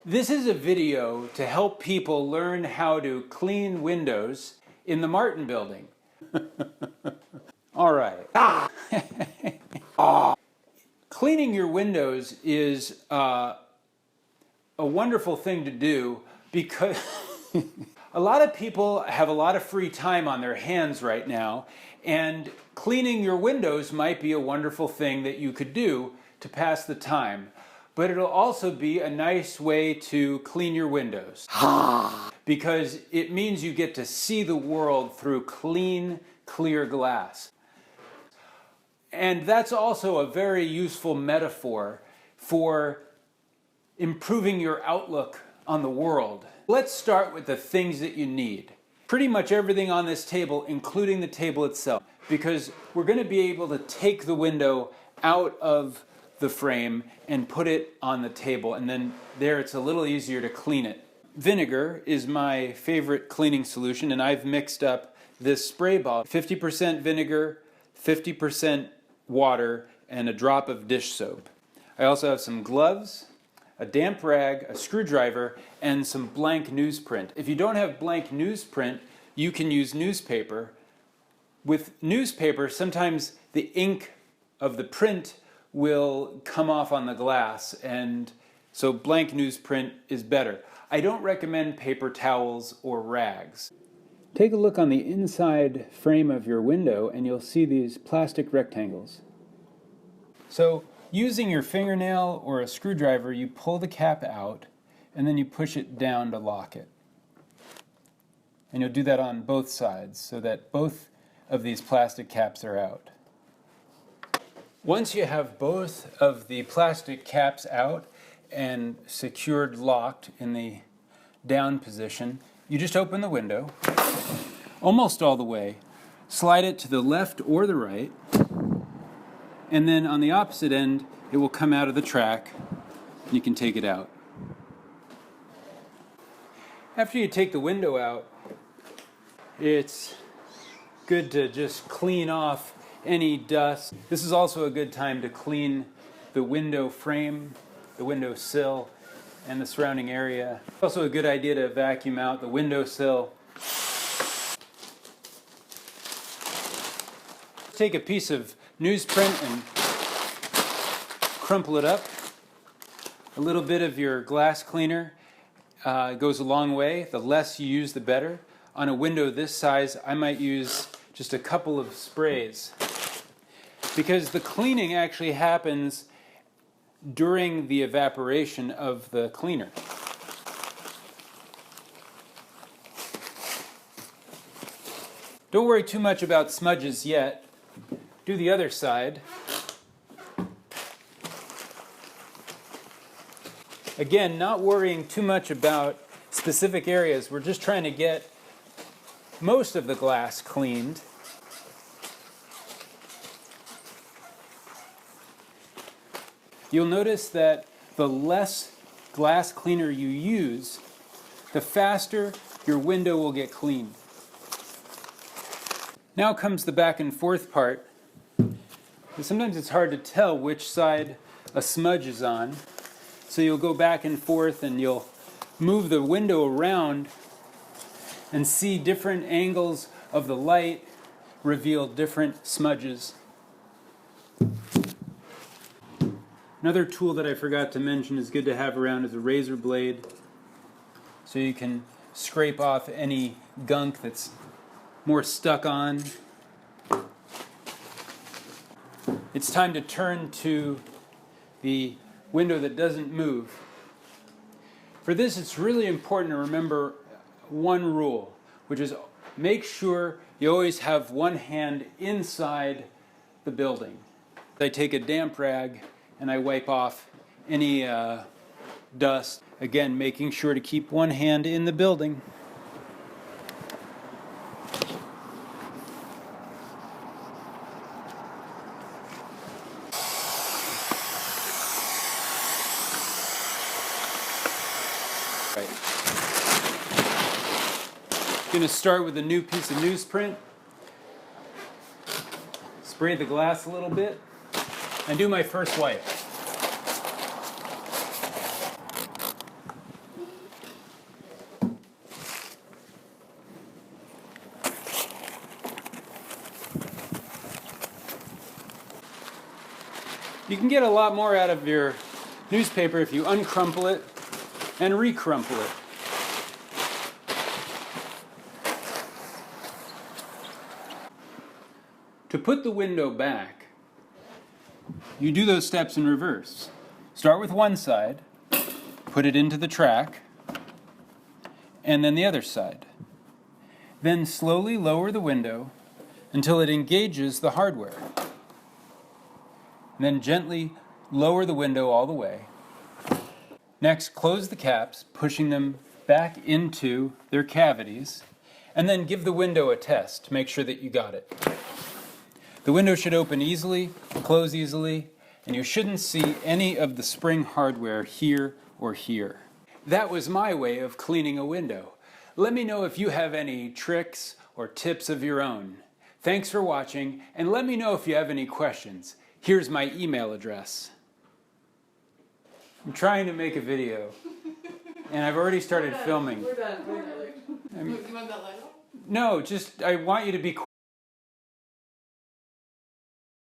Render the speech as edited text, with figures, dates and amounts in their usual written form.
This is a video to help people learn how to clean windows in the Martin building. All right. Cleaning your windows is a wonderful thing to do because a lot of people have a lot of free time on their hands right now, and cleaning your windows might be a wonderful thing that you could do to pass the time. But it'll also be a nice way to clean your windows because it means you get to see the world through clean, clear glass. And that's also a very useful metaphor for improving your outlook on the world. Let's start with the things that you need. Pretty much everything on this table, including the table itself, because we're going to be able to take the window out of the frame and put it on the table, and then there it's a little easier to clean it. Vinegar is my favorite cleaning solution, and I've mixed up this spray bottle. 50% vinegar, 50% water, and a drop of dish soap. I also have some gloves, a damp rag, a screwdriver, and some blank newsprint. If you don't have blank newsprint, you can use newspaper. With newspaper, sometimes the ink of the print will come off on the glass, and so blank newsprint is better. I don't recommend paper towels or rags. Take a look on the inside frame of your window and you'll see these plastic rectangles. So using your fingernail or a screwdriver, you pull the cap out and then you push it down to lock it. And you'll do that on both sides so that both of these plastic caps are out. Once you have both of the plastic caps out and secured, locked in the down position, you just open the window almost all the way, slide it to the left or the right, and then on the opposite end it will come out of the track and you can take it out. After you take the window out, it's good to just clean off any dust. This is also a good time to clean the window frame, the window sill, and the surrounding area. Also a good idea to vacuum out the window sill. Take a piece of newsprint and crumple it up. A little bit of your glass cleaner goes a long way. The less you use, the better. On a window this size, I might use just a couple of sprays, because the cleaning actually happens during the evaporation of the cleaner. Don't worry too much about smudges yet. Do the other side. Again, not worrying too much about specific areas. We're just trying to get most of the glass cleaned. You'll notice that the less glass cleaner you use, the faster your window will get cleaned. Now comes the back and forth part. Sometimes it's hard to tell which side a smudge is on, so you'll go back and forth and you'll move the window around and see different angles of the light reveal different smudges. Another tool that I forgot to mention is good to have around is a razor blade, so you can scrape off any gunk that's more stuck on. It's time to turn to the window that doesn't move. For this, it's really important to remember one rule, which is make sure you always have one hand inside the building. I take a damp rag and I wipe off any dust. Again, making sure to keep one hand in the building. Right. Going to start with a new piece of newsprint. Spray the glass a little bit and do my first wipe. You can get a lot more out of your newspaper if you uncrumple it and recrumple it. To put the window back, you do those steps in reverse. Start with one side, put it into the track, and then the other side. Then slowly lower the window until it engages the hardware. And then gently lower the window all the way. Next, close the caps, pushing them back into their cavities, and then give the window a test to make sure that you got it. The window should open easily, close easily, and you shouldn't see any of the spring hardware here or here. That was my way of cleaning a window. Let me know if you have any tricks or tips of your own. Thanks for watching, and let me know if you have any questions. Here's my email address. I'm trying to make a video, and I've already started filming. We're done. You want that light off? No, just I want you to be